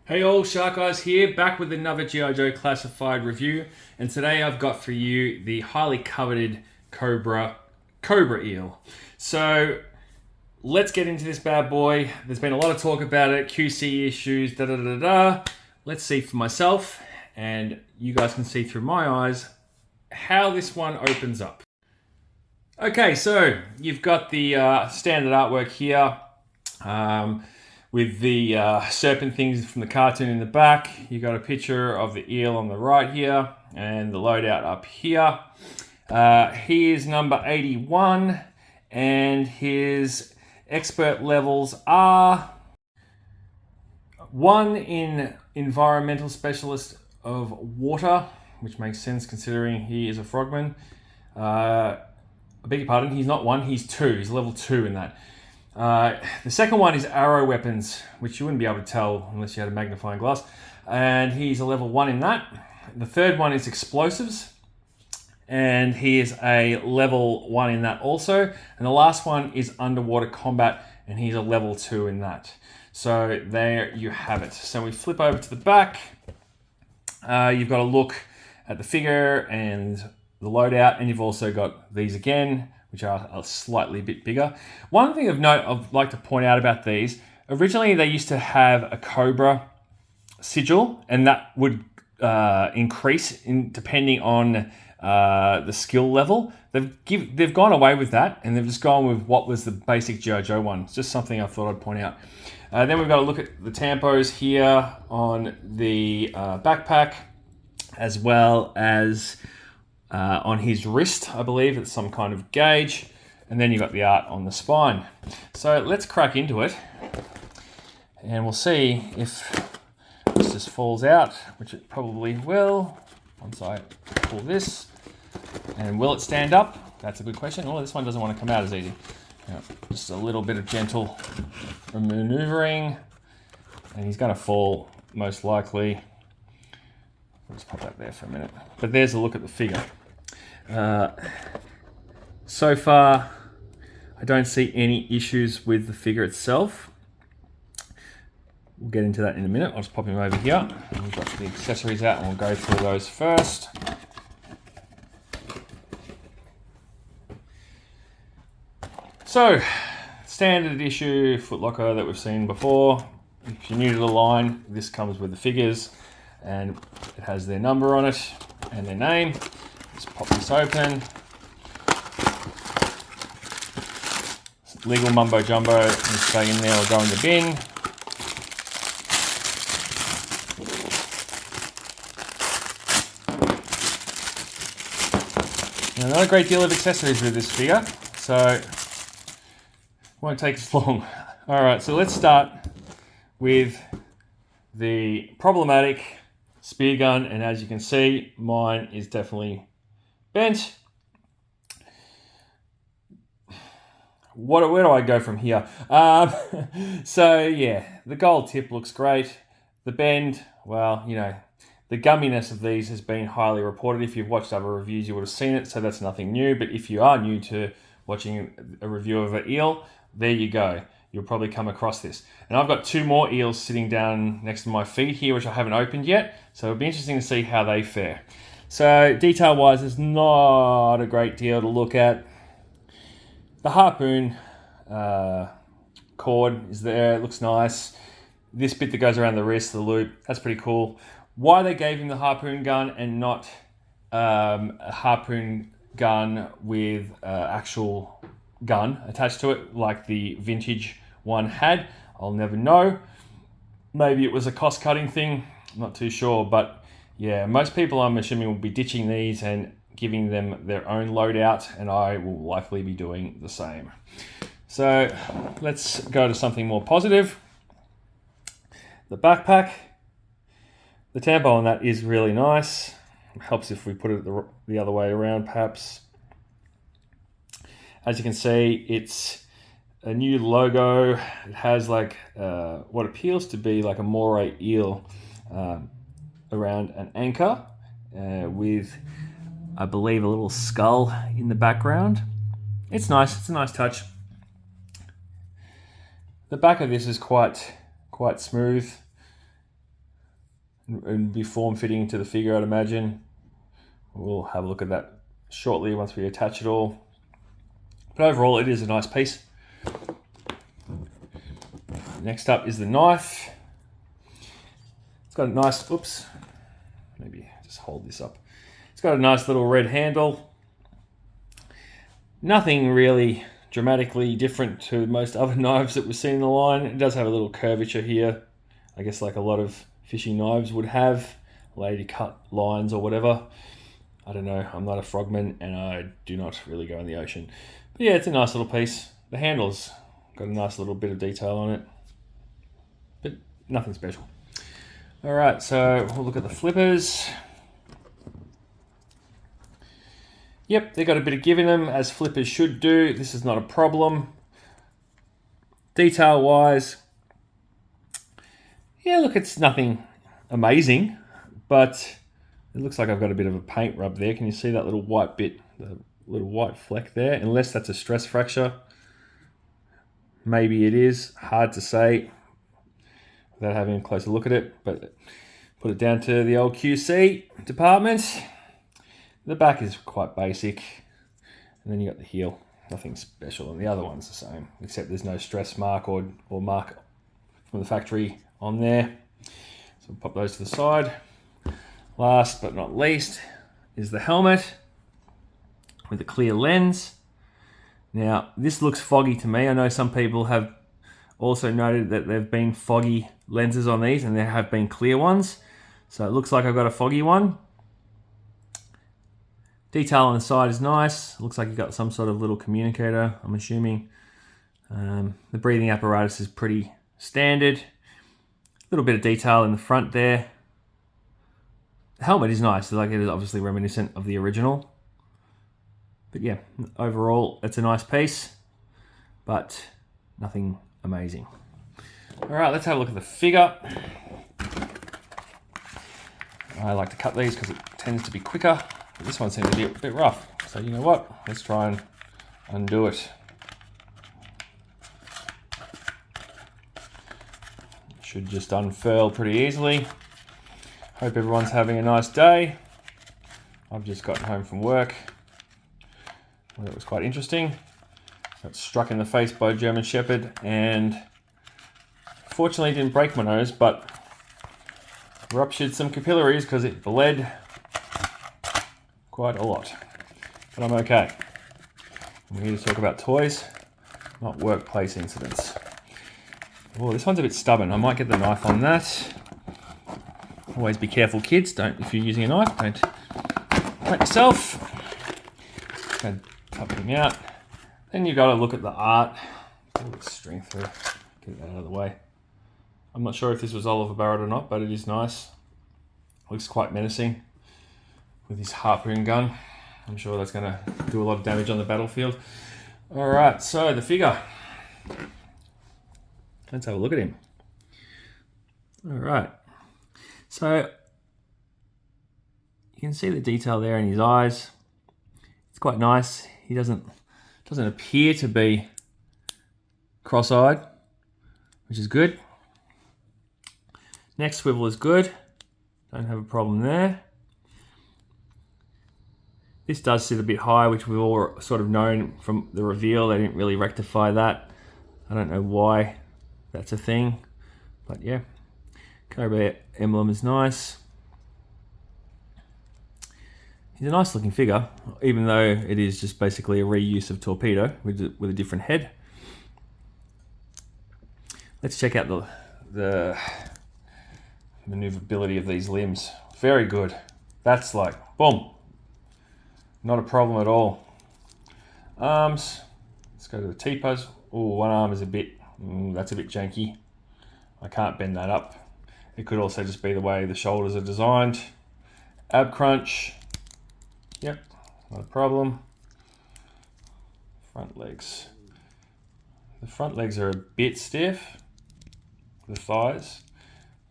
Hey all, Shark Eyes here, back with another G.I. Joe Classified review, and today I've got for you the highly coveted Cobra EEL. So let's get into this bad boy. There's been a lot of talk about it, QC issues, da. Let's see for myself, and you guys can see through my eyes how this one opens up. Okay, so you've got the standard artwork here. With the serpent things from the cartoon in the back. You got a picture of the eel on the right here and the loadout up here. He is number 81 and his expert levels are 1 in environmental specialist of water, which makes sense considering he is a frogman. I beg your pardon, he's not 1, he's 2. He's level 2 in that. The second one is arrow weapons, which you wouldn't be able to tell unless you had a magnifying glass. And he's a level 1 in that. The third one is explosives. And he is a level 1 in that also. And the last one is underwater combat. And he's a level 2 in that. So there you have it. So we flip over to the back. You've got to look at the figure and the loadout. And you've also got these again, which are a slightly bit bigger. One thing of note I'd like to point out about these, originally they used to have a Cobra sigil, and that would increase depending on the skill level. They've gone away with that, and they've just gone with what was the basic G.I. Joe one. It's just something I thought I'd point out. Then we've got to look at the tampos here on the backpack, as well as on his wrist, I believe it's some kind of gauge, and then you've got the art on the spine. So let's crack into it, and we'll see if this just falls out, which it probably will once I pull this. And will it stand up? That's a good question. Oh, this one doesn't want to come out as easy. Just a little bit of gentle maneuvering, and he's going to fall most likely. Let's pop that there for a minute. But there's a look at the figure. So far, I don't see any issues with the figure itself. We'll get into that in a minute. I'll just pop him over here. We've got the accessories out and we'll go through those first. So, standard issue footlocker that we've seen before. If you're new to the line, this comes with the figures. And it has their number on it and their name. Let's pop this open. Legal mumbo jumbo can stay in there or go in the bin. Now, not a great deal of accessories with this figure, so it won't take us long. All right, so let's start with the problematic spear gun, and as you can see, mine is definitely bent. Where do I go from here? So yeah, the gold tip looks great. The bend, well, you know, the gumminess of these has been highly reported. If you've watched other reviews, you would have seen it, so that's nothing new. But if you are new to watching a review of an eel, there you go. You'll probably come across this. And I've got 2 more eels sitting down next to my feet here, which I haven't opened yet. So it'll be interesting to see how they fare. So detail-wise, there's not a great deal to look at. The harpoon cord is there. It looks nice. This bit that goes around the wrist, the loop, that's pretty cool. Why they gave him the harpoon gun and not a harpoon gun with actual gun attached to it like the vintage one had, I'll never know. Maybe it was a cost-cutting thing, I'm not too sure, but yeah, most people I'm assuming will be ditching these and giving them their own loadout, and I will likely be doing the same. So let's go to something more positive. The backpack, the tampo on that is really nice. It helps if we put it the other way around perhaps. As you can see, it's a new logo. It has like what appears to be like a moray eel around an anchor with, I believe, a little skull in the background. It's nice. It's a nice touch. The back of this is quite smooth. and be form-fitting into the figure, I'd imagine. We'll have a look at that shortly once we attach it all. But overall, it is a nice piece. Next up is the knife. It's got a nice, oops, maybe just hold this up. It's got a nice little red handle. Nothing really dramatically different to most other knives that we've seen in the line. It does have a little curvature here, I guess like a lot of fishing knives would have, lady cut lines or whatever. I don't know, I'm not a frogman and I do not really go in the ocean. But yeah, it's a nice little piece. The handle's got a nice little bit of detail on it, but nothing special. All right, so we'll look at the flippers. Yep, they've got a bit of give in them, as flippers should do. This is not a problem. Detail-wise, yeah, look, it's nothing amazing, but it looks like I've got a bit of a paint rub there. Can you see that little white bit, the little white fleck there? Unless that's a stress fracture. Maybe it is, hard to say without having a closer look at it, but put it down to the old QC department. The back is quite basic, and then you got the heel, nothing special, and the other one's the same, except there's no stress mark or mark from the factory on there. So we'll pop those to the side. Last but not least is the helmet with a clear lens. Now, this looks foggy to me. I know some people have also noted that there have been foggy lenses on these, and there have been clear ones. So it looks like I've got a foggy one. Detail on the side is nice. Looks like you've got some sort of little communicator, I'm assuming. The breathing apparatus is pretty standard. A little bit of detail in the front there. The helmet is nice. Like, it is obviously reminiscent of the original. But yeah, overall, it's a nice piece, but nothing amazing. All right, let's have a look at the figure. I like to cut these because it tends to be quicker. But this one seems to be a bit rough. So you know what? Let's try and undo it. Should just unfurl pretty easily. Hope everyone's having a nice day. I've just gotten home from work. Well, it was quite interesting. Got struck in the face by a German Shepherd and fortunately didn't break my nose, but ruptured some capillaries because it bled quite a lot. But I'm okay. I'm here to talk about toys, not workplace incidents. Oh, this one's a bit stubborn. I might get the knife on that. Always be careful, kids. If you're using a knife, don't cut yourself. Gonna cut them out. Then you've got to look at the art. All the string through. Get that out of the way. I'm not sure if this was Oliver Barrett or not, but it is nice. Looks quite menacing with his harpoon gun. I'm sure that's going to do a lot of damage on the battlefield. All right, so the figure. Let's have a look at him. All right. So you can see the detail there in his eyes. It's quite nice. He doesn't appear to be cross-eyed, which is good. Neck swivel is good. Don't have a problem there. This does sit a bit high, which we've all sort of known from the reveal. They didn't really rectify that. I don't know why that's a thing, but yeah. Cobra emblem is nice. He's a nice looking figure, even though it is just basically a reuse of Torpedo with a different head. Let's check out the maneuverability of these limbs. Very good. That's like, boom. Not a problem at all. Arms. Let's go to the T-pose. Oh, one arm is a bit, that's a bit janky. I can't bend that up. It could also just be the way the shoulders are designed. Ab crunch. Yep, not a problem. Front legs. The front legs are a bit stiff. The thighs.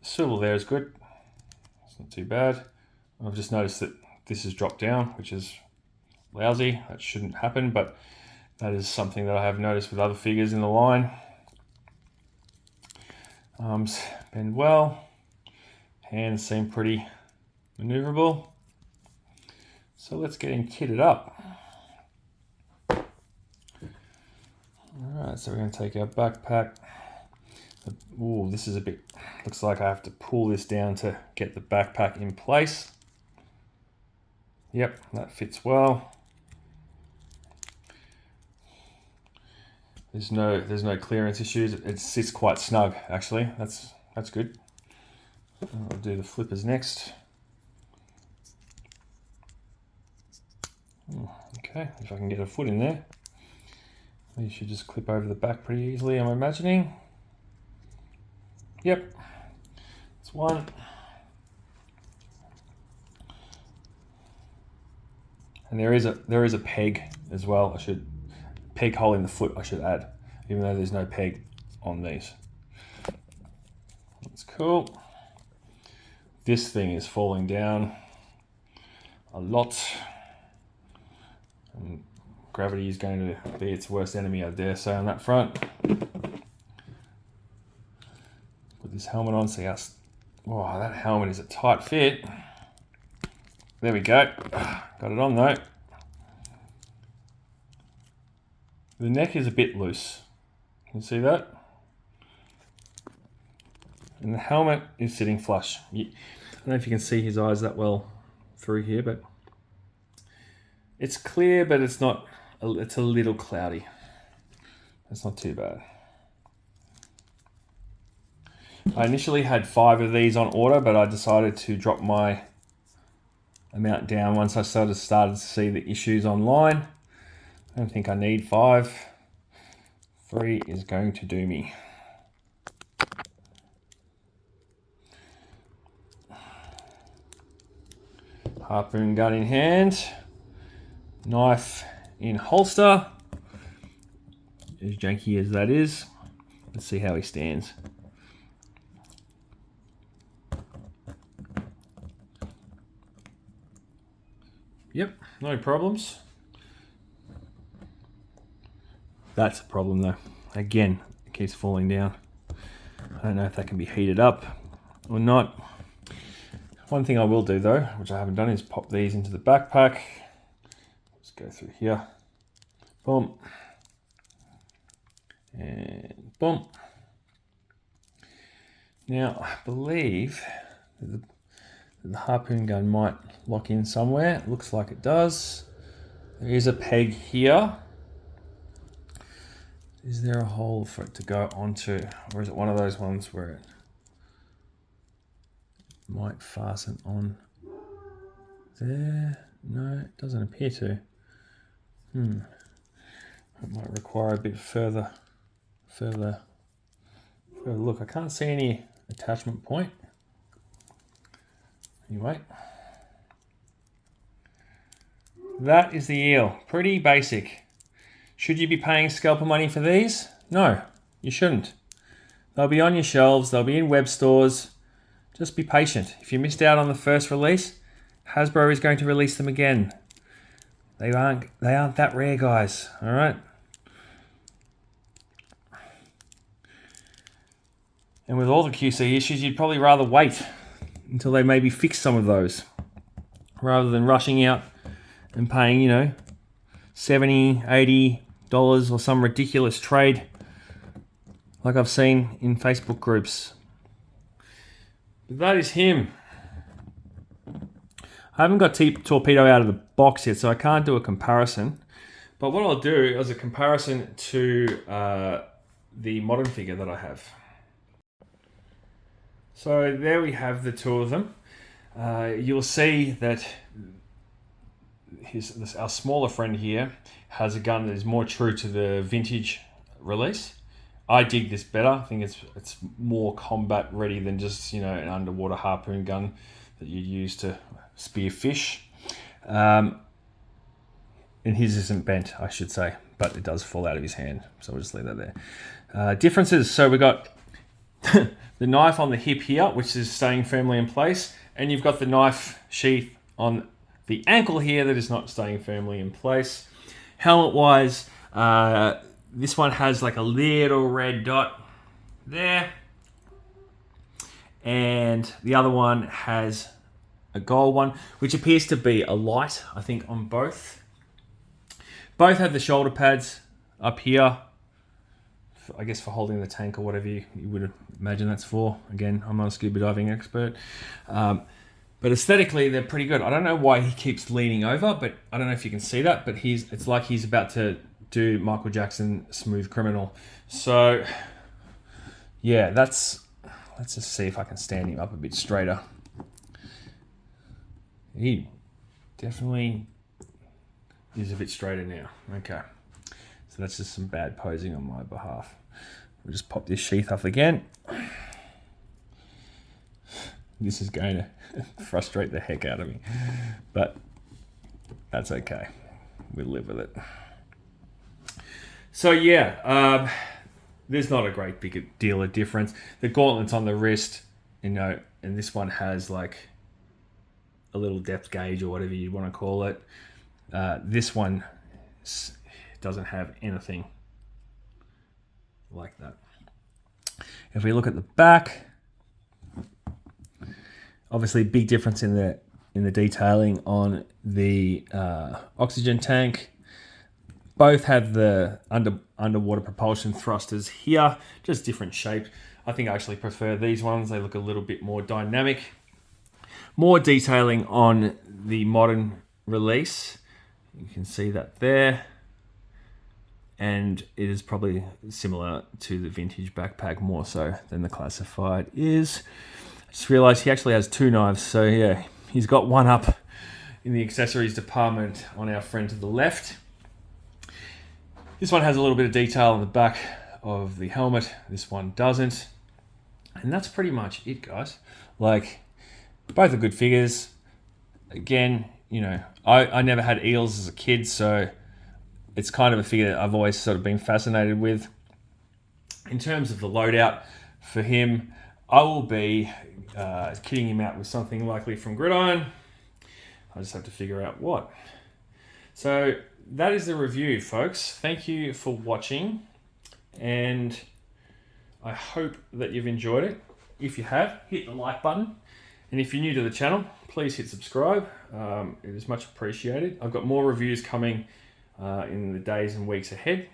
The swivel there is good. It's not too bad. I've just noticed that this has dropped down, which is lousy. That shouldn't happen, but that is something that I have noticed with other figures in the line. Arms bend well. Hands seem pretty maneuverable. So let's get him kitted up. Alright, so we're going to take our backpack. Ooh, this is a bit, looks like I have to pull this down to get the backpack in place. Yep, that fits well. There's no clearance issues. It sits quite snug, actually. That's good. I'll do the flippers next. Okay, if I can get a foot in there. These should just clip over the back pretty easily, I'm imagining. Yep, that's one. And there is a peg as well. Peg hole in the foot I should add, even though there's no peg on these. That's cool. This thing is falling down a lot. And gravity is going to be its worst enemy, I dare say, on that front. Put this helmet on, see how... Oh, that helmet is a tight fit. There we go. Got it on though. The neck is a bit loose. Can you see that? And the helmet is sitting flush. I don't know if you can see his eyes that well through here, but it's clear, but it's not. It's a little cloudy. That's not too bad. I initially had 5 of these on order, but I decided to drop my amount down once I started to see the issues online. I don't think I need 5. 3 is going to do me. Harpoon gun in hand, knife in holster. As janky as that is, let's see how he stands. Yep, no problems. That's a problem though. Again, it keeps falling down. I don't know if that can be heated up or not. One thing I will do though, which I haven't done, is pop these into the backpack. Let's go through here. Boom. And boom. Now, I believe that the harpoon gun might lock in somewhere. It looks like it does. There is a peg here. Is there a hole for it to go onto, or is it one of those ones where it might fasten on there? No, it doesn't appear to. It might require a bit further look. I can't see any attachment point. Anyway, that is the eel. Pretty basic. Should you be paying scalper money for these? No, you shouldn't. They'll be on your shelves. They'll be in web stores. Just be patient. If you missed out on the first release, Hasbro is going to release them again. They aren't that rare, guys. All right. And with all the QC issues, you'd probably rather wait until they maybe fix some of those, rather than rushing out and paying, you know, $70, $80 or some ridiculous trade like I've seen in Facebook groups. But that is him. I haven't got Torpedo out of the box yet, so I can't do a comparison. But what I'll do is a comparison to the modern figure that I have. So there we have the two of them. You'll see that our smaller friend here has a gun that is more true to the vintage release. I dig this better. I think it's more combat ready than just, you know, an underwater harpoon gun that you use to spear fish. And his isn't bent, I should say, but it does fall out of his hand. So we'll just leave that there. Differences. So we got the knife on the hip here, which is staying firmly in place, and you've got the knife sheath on the ankle here that is not staying firmly in place. Helmet wise, this one has like a little red dot there, and the other one has a gold one, which appears to be a light, I think, on both. Both have the shoulder pads up here, I guess for holding the tank or whatever you would imagine that's for. Again, I'm not a scuba diving expert. But aesthetically, they're pretty good. I don't know why he keeps leaning over, but I don't know if you can see that, but it's like he's about to do Michael Jackson Smooth Criminal. So, yeah, let's just see if I can stand him up a bit straighter. He definitely is a bit straighter now. Okay. So that's just some bad posing on my behalf. We'll just pop this sheath off again. This is going to frustrate the heck out of me, but that's okay. We'll live with it. So yeah, there's not a great big deal of difference. The gauntlet's on the wrist, and this one has like a little depth gauge or whatever you want to call it. This one doesn't have anything like that. If we look at the back, obviously big difference in the detailing on the oxygen tank. Both have the underwater propulsion thrusters here, just different shape. I think I actually prefer these ones. They look a little bit more dynamic. More detailing on the modern release. You can see that there. And it is probably similar to the vintage backpack, more so than the classified is. I just realized he actually has two knives, so yeah, he's got one up in the accessories department on our friend to the left. This one has a little bit of detail on the back of the helmet. This one doesn't. And that's pretty much it, guys. Like, both are good figures. Again, I never had eels as a kid, so it's kind of a figure that I've always sort of been fascinated with. In terms of the loadout for him, I will be kitting him out with something likely from Gridiron. I just have to figure out what. So that is the review, folks. Thank you for watching, and I hope that you've enjoyed it. If you have, hit the like button. And if you're new to the channel, please hit subscribe. It is much appreciated. I've got more reviews coming in the days and weeks ahead.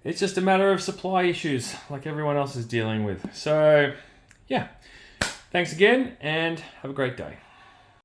It's just a matter of supply issues like everyone else is dealing with. So, yeah. Thanks again, and have a great day.